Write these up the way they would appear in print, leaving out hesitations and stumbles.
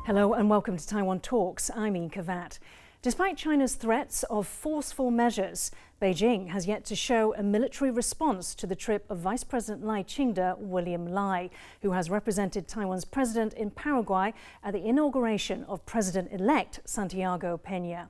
Hello and welcome to Taiwan Talks. I'm Ian Kavat. Despite China's threats of forceful measures, Beijing has yet to show a military response to the trip of Vice President Lai I-chung's William Lai, who has represented Taiwan's president in Paraguay at the inauguration of President-elect Santiago Peña.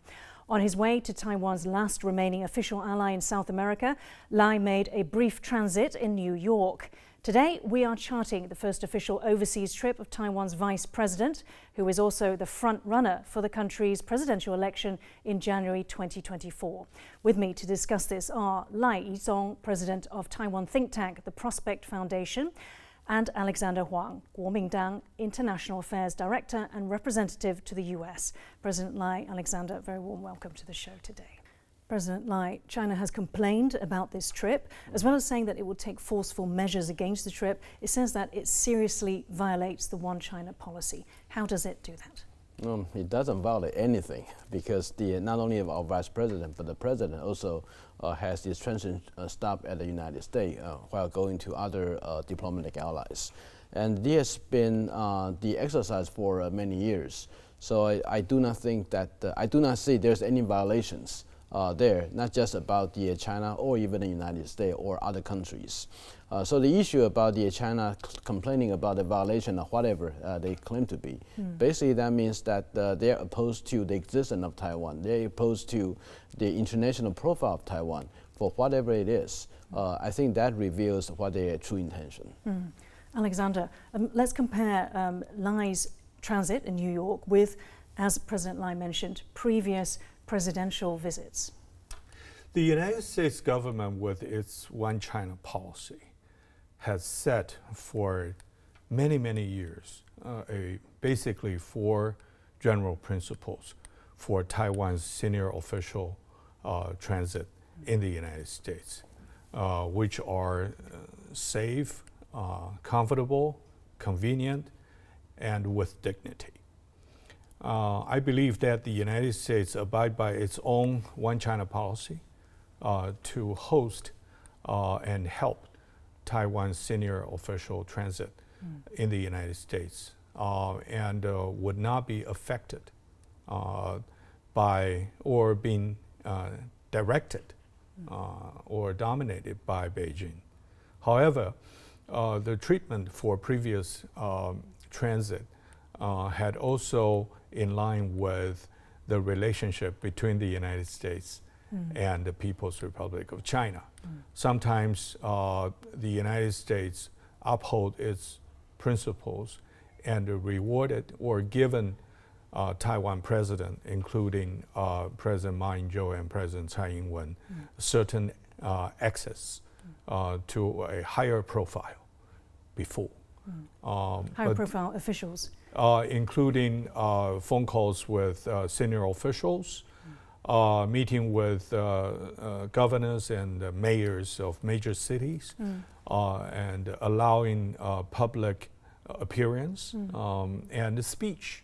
On his way to Taiwan's last remaining official ally in South America, Lai made a brief transit in New York. Today, we are charting the first official overseas trip of Taiwan's vice president, who is also the front runner for the country's presidential election in January 2024. With me to discuss this are Lai I-chung, president of Taiwan think tank, the Prospect Foundation, and Alexander Huang, Kuomintang International Affairs Director and representative to the US. President Lai, Alexander, very warm welcome to the show today. President Lai, China has complained about this trip, as well as saying that it will take forceful measures against the trip. It says that it seriously violates the One China policy. How does it do that? It doesn't violate anything because not only our vice president, but the president also has his transit stop at the United States while going to other diplomatic allies. And this has been the exercise for many years. So I do not think that, I do not see there's any violations there, not just about China or even the United States or other countries. So the issue about China complaining about the violation of whatever they claim to be, basically that means that they're opposed to the existence of Taiwan. They're opposed to the international profile of Taiwan for whatever it is. I think that reveals what their true intention. Alexander, let's compare Lai's transit in New York with, as President Lai mentioned, previous presidential visits. The United States government, with its One China policy, has set for many, many years basically 4 general principles for Taiwan's senior official transit in the United States, which are safe, comfortable, convenient, and with dignity. I believe that the United States abide by its own One China policy to host and help Taiwan's senior official transit in the United States and would not be affected by or being directed or dominated by Beijing. However, the treatment for previous transit had also in line with the relationship between the United States and the People's Republic of China. Sometimes the United States uphold its principles and rewarded or given Taiwan president, including President Ma Ying-jeou and President Tsai Ing-wen, certain access to a higher profile before. Higher profile officials? Including phone calls with senior officials, meeting with governors and mayors of major cities, and allowing public appearance and speech.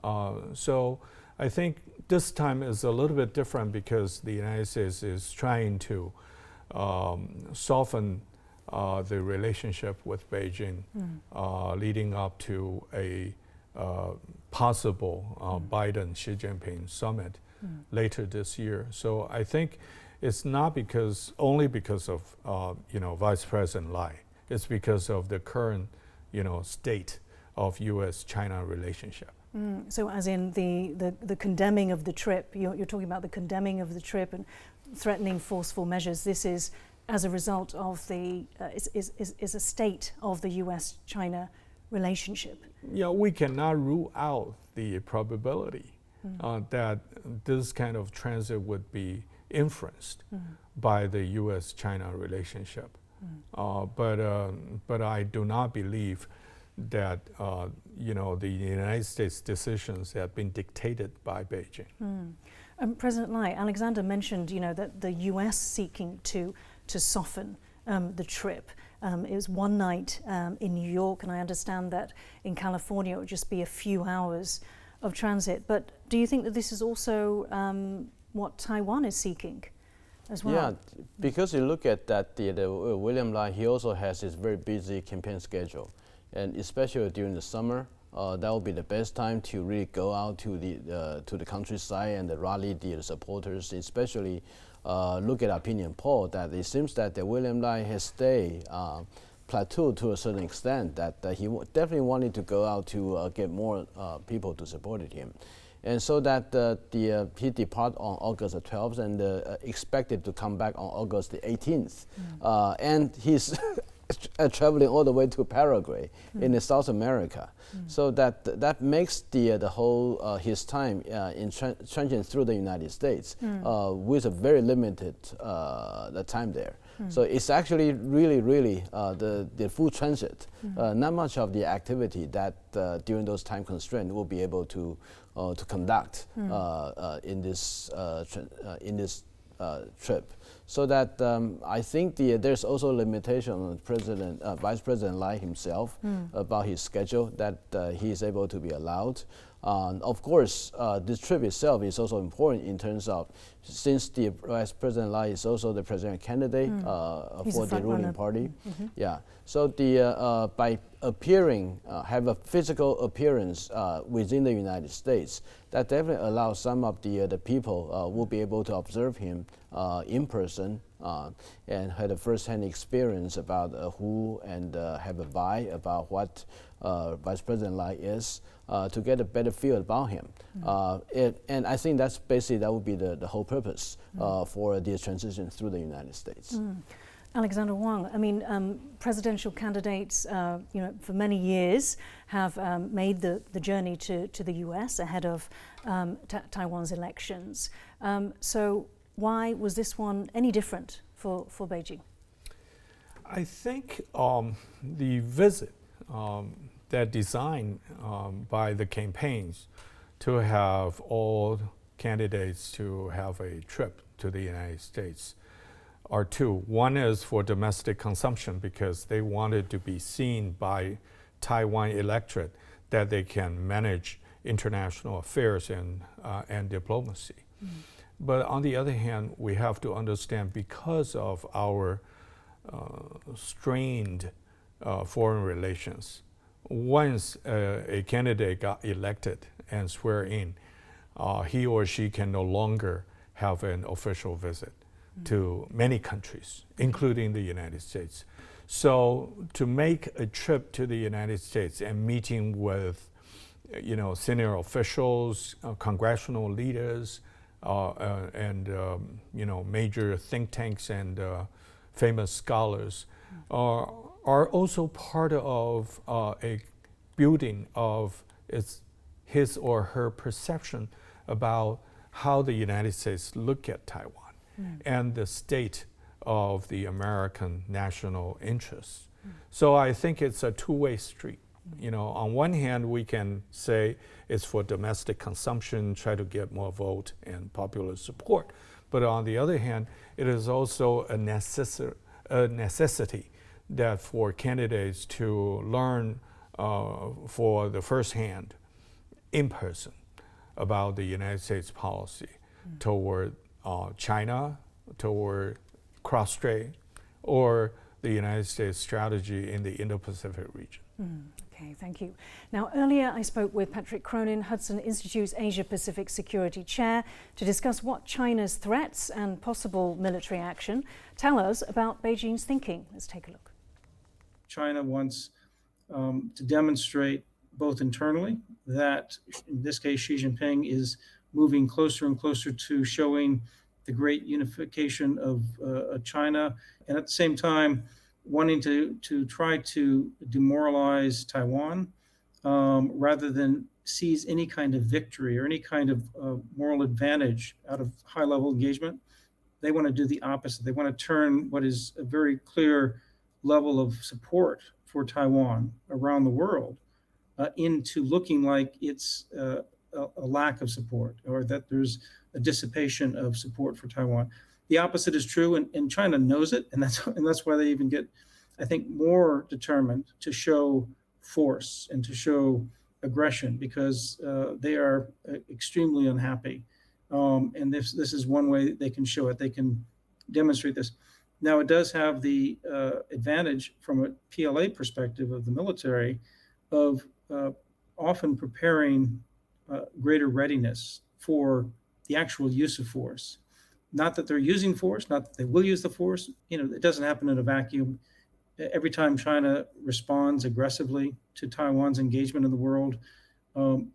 So I think this time is a little bit different because the United States is trying to soften the relationship with Beijing leading up to a possible Biden-Xi Jinping summit later this year. So I think it's not only because of Vice President Lai. It's because of the current state of U.S.-China relationship. So as in the condemning of the trip, you're talking about the condemning of the trip and threatening forceful measures. This is as a result of is a state of the U.S.-China relationship. Yeah, we cannot rule out the probability that this kind of transit would be influenced by the U.S.-China relationship. But I do not believe that the United States decisions have been dictated by Beijing. President Lai, Alexander mentioned that the U.S. seeking to soften the trip. It was one night in New York, and I understand that in California it would just be a few hours of transit. But do you think that this is also what Taiwan is seeking as well? Yeah, because you look at that, the William Lai, he also has his very busy campaign schedule. And especially during the summer, that would be the best time to really go out to the countryside and rally the supporters, especially look at opinion poll that it seems that William Lai has stayed plateaued to a certain extent, that he definitely wanted to go out to get more people to support him. And so that he departed on August the 12th and expected to come back on August the 18th. And he's traveling all the way to Paraguay in South America. So that makes the whole his time in trenching through the United States with a very limited the time there. So it's actually really the full transit. Not much of the activity that during those time constraints will be able to conduct in this trip. So that I think there's also a limitation on Vice President Lai himself about his schedule, that he is able to be allowed. Of course, this trip itself is also important in terms of, since the Vice President Lai is also the presidential candidate for the ruling party. Yeah. So by appearing, have a physical appearance within the United States, that definitely allows some of the people will be able to observe him in person and had a first-hand experience about who and have a vibe about what Vice President Lai is, to get a better feel about him. And I think that's basically, that would be the whole purpose for the transition through the United States. Alexander Huang, I mean, presidential candidates, for many years have made the journey to the US ahead of Taiwan's elections. So why was this one any different for Beijing? I think the visit that designed by the campaigns to have all candidates to have a trip to the United States are two. One is for domestic consumption, because they wanted to be seen by Taiwan electorate that they can manage international affairs and diplomacy. But on the other hand, we have to understand, because of our strained foreign relations, once a candidate got elected and swear in, he or she can no longer have an official visit to many countries, including the United States. So to make a trip to the United States and meeting with, senior officials, congressional leaders, and major think tanks and famous scholars are also part of a building of his or her perception about how the United States look at Taiwan and the state of the American national interests. So I think it's a two-way street. On one hand, we can say it's for domestic consumption, try to get more vote and popular support. But on the other hand, it is also a necessity that for candidates to learn for the first hand, in person, about the United States policy toward China, toward cross-strait, or the United States strategy in the Indo-Pacific region. Okay, thank you. Now, earlier I spoke with Patrick Cronin, Hudson Institute's Asia-Pacific Security Chair, to discuss what China's threats and possible military action tell us about Beijing's thinking. Let's take a look. China wants to demonstrate both internally that, in this case, Xi Jinping is moving closer and closer to showing the great unification of China, and at the same time wanting to try to demoralize Taiwan rather than seize any kind of victory or any kind of moral advantage out of high-level engagement. They want to do the opposite. They want to turn what is a very clear level of support for Taiwan around the world into looking like it's a lack of support, or that there's a dissipation of support for Taiwan. The opposite is true, and China knows it, and that's why they even get, I think, more determined to show force and to show aggression, because they are extremely unhappy. And this is one way they can show it. They can demonstrate this. Now, it does have the advantage from a PLA perspective of the military of often preparing greater readiness for the actual use of force. Not that they're using force, not that they will use the force. It doesn't happen in a vacuum. Every time China responds aggressively to Taiwan's engagement in the world,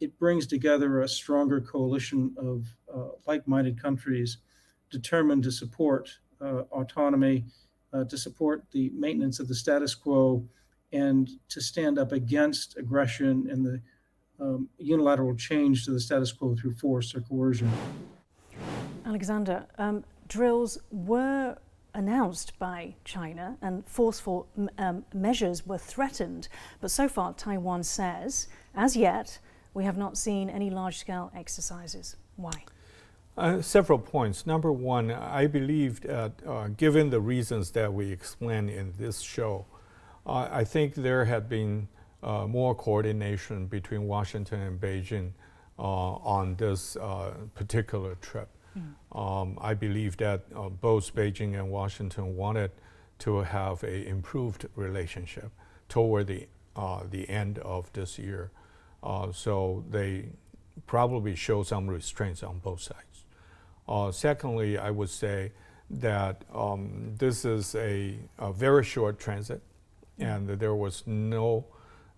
it brings together a stronger coalition of like-minded countries determined to support autonomy, to support the maintenance of the status quo, and to stand up against aggression and the unilateral change to the status quo through force or coercion. Alexander, drills were announced by China and forceful measures were threatened, but so far Taiwan says, as yet, we have not seen any large-scale exercises. Why? Several points. Number one, I believe that given the reasons that we explained in this show, I think there had been more coordination between Washington and Beijing on this particular trip. I believe that both Beijing and Washington wanted to have an improved relationship toward the end of this year. So they probably show some restraints on both sides. Secondly, I would say that this is a very short transit, and that there was no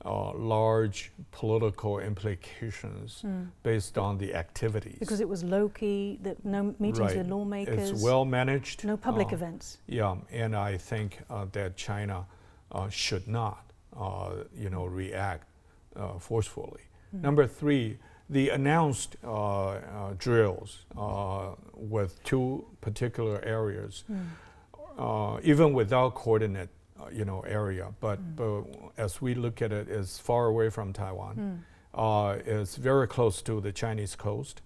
large political implications based on the activities. Because it was low-key, no meetings with lawmakers. It's well managed. No public events. Yeah, and I think that China should not, react forcefully. Number three, the announced drills with two particular areas, even without coordinate area, but as we look at it, it's far away from Taiwan. It's very close to the Chinese coast.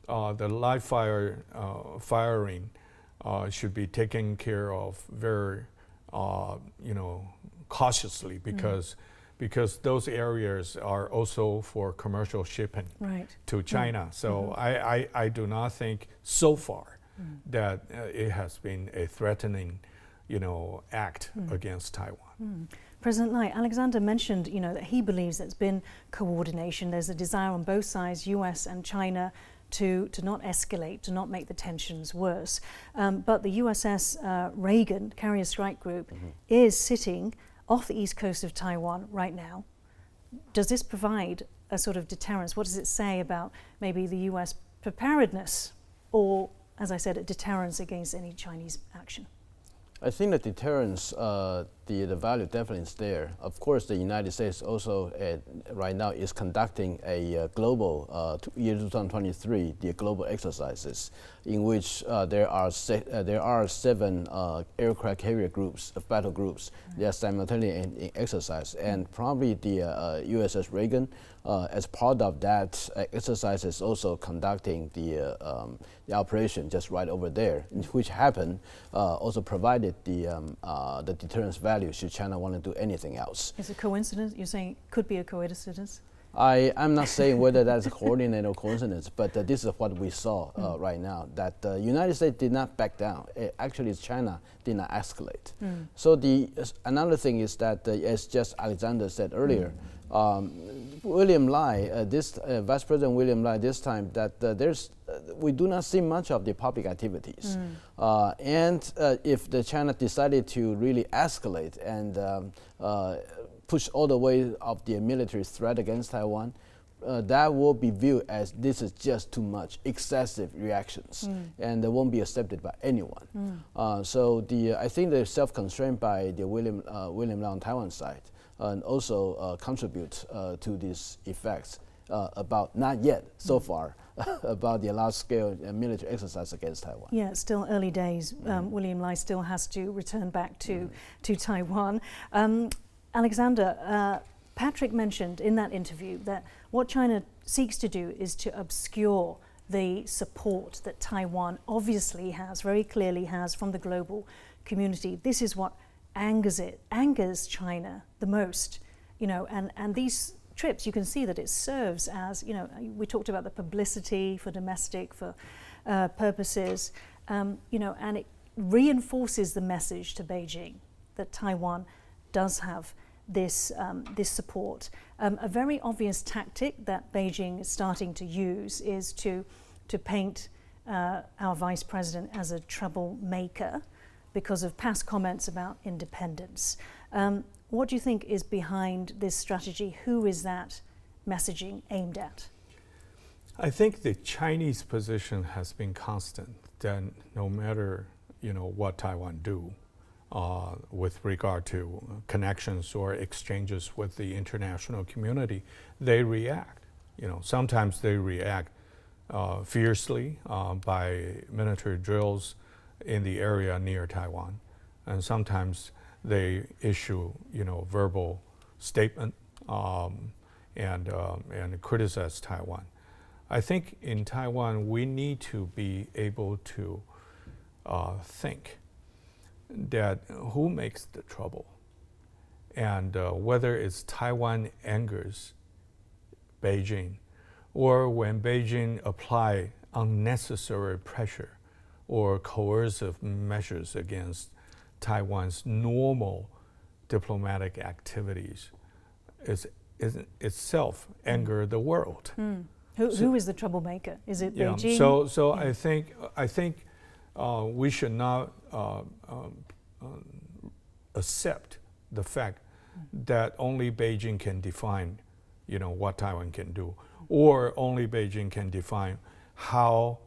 The live firing should be taken care of very, cautiously because those areas are also for commercial shipping to China. So I do not think so far that it has been a threatening act against Taiwan. President Lai, Alexander mentioned, that he believes there's been coordination. There's a desire on both sides, US and China, to not escalate, to not make the tensions worse. But the USS Reagan carrier strike group is sitting off the east coast of Taiwan right now. Does this provide a sort of deterrence? What does it say about maybe the US preparedness or, as I said, a deterrence against any Chinese action? I think the deterrence, the value definitely is there. Of course, the United States also right now is conducting a global year 2023, the global exercises, in which there are 7 aircraft carrier groups, battle groups, they are simultaneously in exercise, and probably the USS Reagan, as part of that exercise, is also conducting the operation just right over there, which happened also provided the deterrence value should China want to do anything else. Is it a coincidence? You're saying it could be a coincidence? I'm not saying whether that's a coordinate or coincidence, but this is what we saw right now, that the United States did not back down. Actually, China did not escalate. So another thing is that, as just Alexander said earlier, William Lai, Vice President William Lai, this time that we do not see much of the public activities, and if the China decided to really escalate and push all the way of the military threat against Taiwan, that will be viewed as this is just too much, excessive reactions, and they won't be accepted by anyone. So I think the self-constraint by the William Lai on Taiwan side and also contribute to these effects about, not yet so far, about the large-scale military exercise against Taiwan. Yeah, it's still early days. William Lai still has to return back to Taiwan. Alexander, Patrick mentioned in that interview that what China seeks to do is to obscure the support that Taiwan obviously has, very clearly has, from the global community. This is what angers China the most, and these trips, you can see that it serves as, we talked about the publicity for domestic, for purposes, and it reinforces the message to Beijing that Taiwan does have this support. A very obvious tactic that Beijing is starting to use is to paint our vice president as a troublemaker because of past comments about independence. What do you think is behind this strategy? Who is that messaging aimed at? I think the Chinese position has been constant, that no matter what Taiwan do with regard to connections or exchanges with the international community, they react. Sometimes they react fiercely by military drills in the area near Taiwan, and sometimes they issue verbal statement and criticize Taiwan. I think in Taiwan we need to be able to think that who makes the trouble, and whether it's Taiwan angers Beijing, or when Beijing apply unnecessary pressure or coercive measures against Taiwan's normal diplomatic activities, is itself anger the world. Who is the troublemaker? Is it Beijing? So I think we should not accept the fact that only Beijing can define, what Taiwan can do, or only Beijing can define how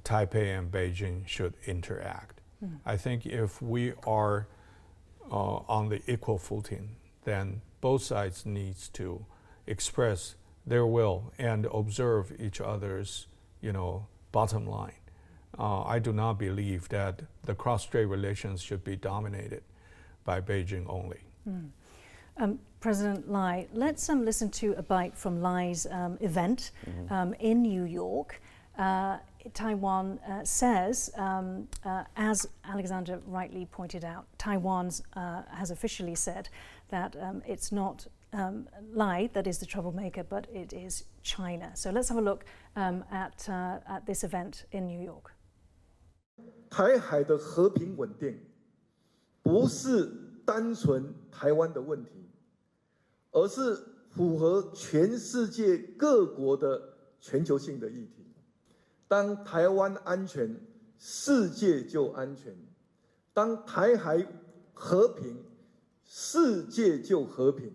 Taipei and Beijing should interact. I think if we are on the equal footing, then both sides needs to express their will and observe each other's, bottom line. I do not believe that the cross-strait relations should be dominated by Beijing only. President Lai, let's listen to a bite from Lai's event in New York. Taiwan says, as Alexander rightly pointed out, Taiwan has officially said that it's not Lai that is the troublemaker, but it is China. So let's have a look at this event in New York. 台海的和平稳定不是单纯台湾的问题，而是符合全世界各国的全球性的议题。当台湾安全，世界就安全；当台海和平，世界就和平。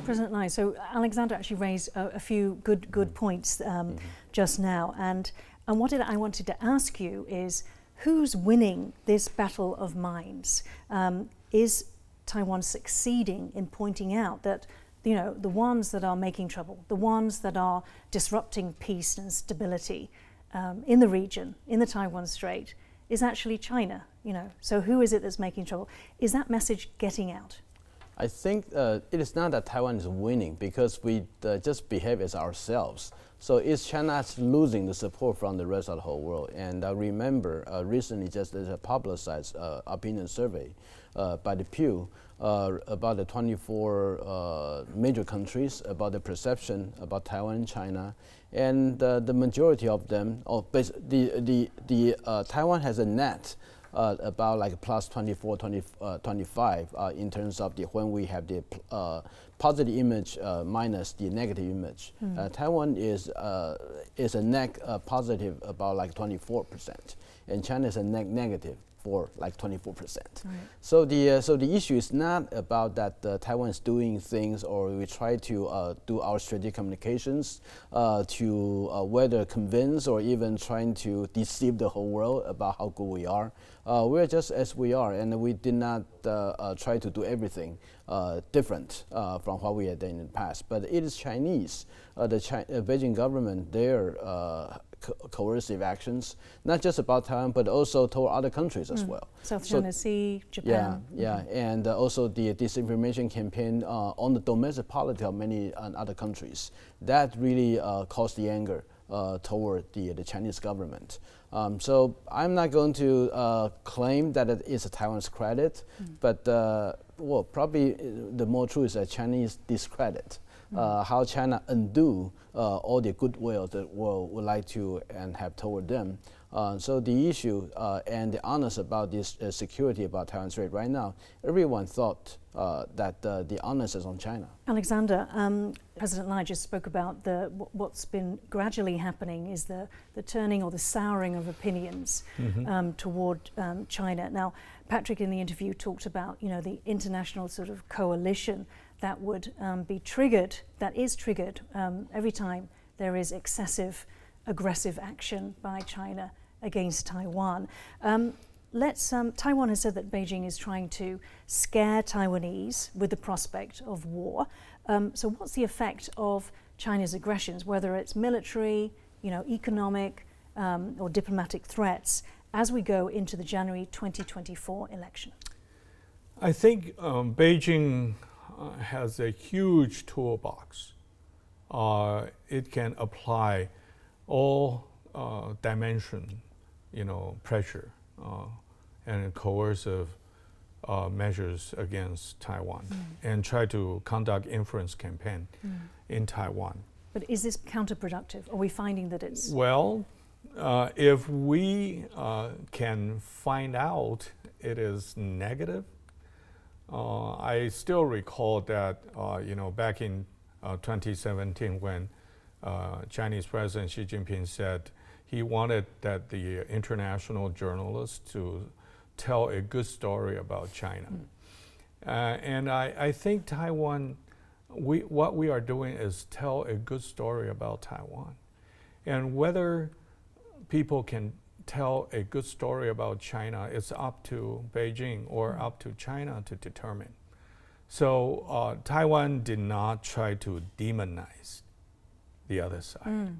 President Lai, so Alexander actually raised a few good points just now, and what I wanted to ask you is, who's winning this battle of minds? Is Taiwan succeeding in pointing out that the ones that are making trouble, the ones that are disrupting peace and stability in the region, in the Taiwan Strait, is actually China? So who is it that's making trouble? Is that message getting out? I think it is not that Taiwan is winning, because we just behave as ourselves. So it's China losing the support from the rest of the whole world. And I remember recently just there's a publicized opinion survey by the Pew about the 24 major countries, about the perception about Taiwan and China. And the majority of them, Taiwan has a net about like plus 24, 25 in terms of when we have the positive image minus the negative image. Taiwan is a net positive about like 24%, and China is a net negative for like 24%. Right. So the issue is not about that Taiwan is doing things, or we try to do our strategic communications to whether convince or even trying to deceive the whole world about how good we are. We're just as we are, and we did not try to do everything different from what we had done in the past. But it is Chinese, the Beijing government, their coercive actions, not just about Taiwan, but also toward other countries as well. South China Sea, Japan. Yeah, and also the disinformation campaign on the domestic politics of many other countries. That really caused the anger toward the Chinese government. So I'm not going to claim that it is Taiwan's credit, but well, probably the more true is that Chinese discredit how China undo all the goodwill that the world would like to and have toward them. So the issue and the honest about this security about Taiwan Strait right now, everyone thought that the onus is on China. Alexander, President Lai just spoke about what's been gradually happening is the turning or the souring of opinions toward China. Now, Patrick in the interview talked about the international sort of coalition that would be triggered, that is triggered every time there is excessive aggressive action by China against Taiwan. Taiwan has said that Beijing is trying to scare Taiwanese with the prospect of war. So what's the effect of China's aggressions, whether it's military, economic, or diplomatic threats, as we go into the January 2024 election? I think Beijing has a huge toolbox. It can apply all dimension, pressure and coercive measures against Taiwan and try to conduct influence campaign in Taiwan. But is this counterproductive? Are we finding that it's... Well, if we can find out it is negative, I still recall that, back in 2017 when Chinese President Xi Jinping said he wanted that the international journalists to tell a good story about China. And I think Taiwan, what we are doing is tell a good story about Taiwan. And whether people can tell a good story about China, it's up to Beijing or up to China to determine. So Taiwan did not try to demonize the other side.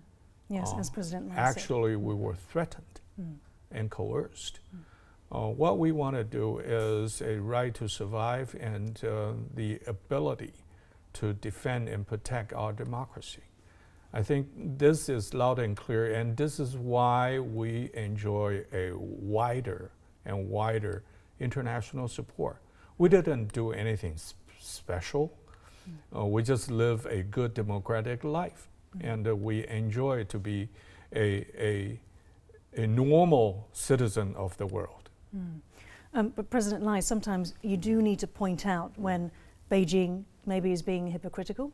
Yes, as President Lai said. Actually, we were threatened and coerced. What we want to do is a right to survive and the ability to defend and protect our democracy. I think this is loud and clear, and this is why we enjoy a wider and wider international support. We didn't do anything special. We just live a good democratic life, and we enjoy to be a normal citizen of the world. But President Lai, sometimes you do need to point out when Beijing maybe is being hypocritical.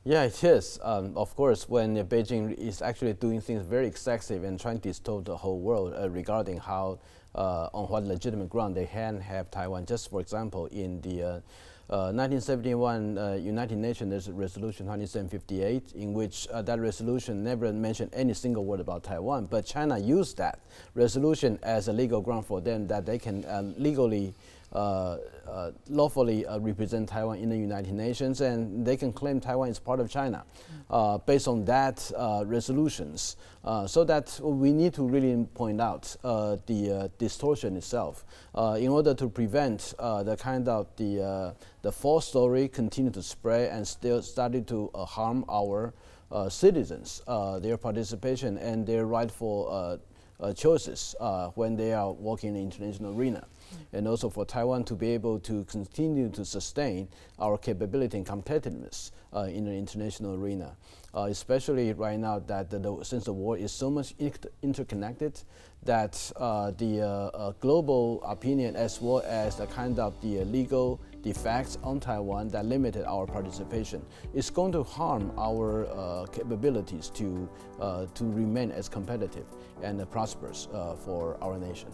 Yeah, it is. Of course, when Beijing is actually doing things very excessive and trying to distort the whole world regarding how, on what legitimate ground they can have Taiwan. Just for example, in the 1971 United Nations, there's a resolution 2758 in which that resolution never mentioned any single word about Taiwan, but China used that resolution as a legal ground for them that they can legally lawfully represent Taiwan in the United Nations, and they can claim Taiwan is part of China based on that resolutions. So that we need to really point out the distortion itself in order to prevent the kind of the false story continue to spread and still started to harm our citizens, their participation and their rightful choices when they are working in the international arena. And also for Taiwan to be able to continue to sustain our capability and competitiveness in the international arena, especially right now that since the war is so much interconnected, that the global opinion as well as the kind of the legal defects on Taiwan that limited our participation is going to harm our capabilities to remain as competitive and prosperous for our nation.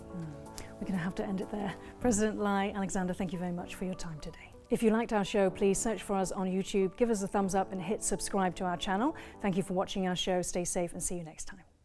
We're going to have to end it there. President Lai, Alexander, thank you very much for your time today. If you liked our show, please search for us on YouTube, give us a thumbs up and hit subscribe to our channel. Thank you for watching our show. Stay safe and see you next time.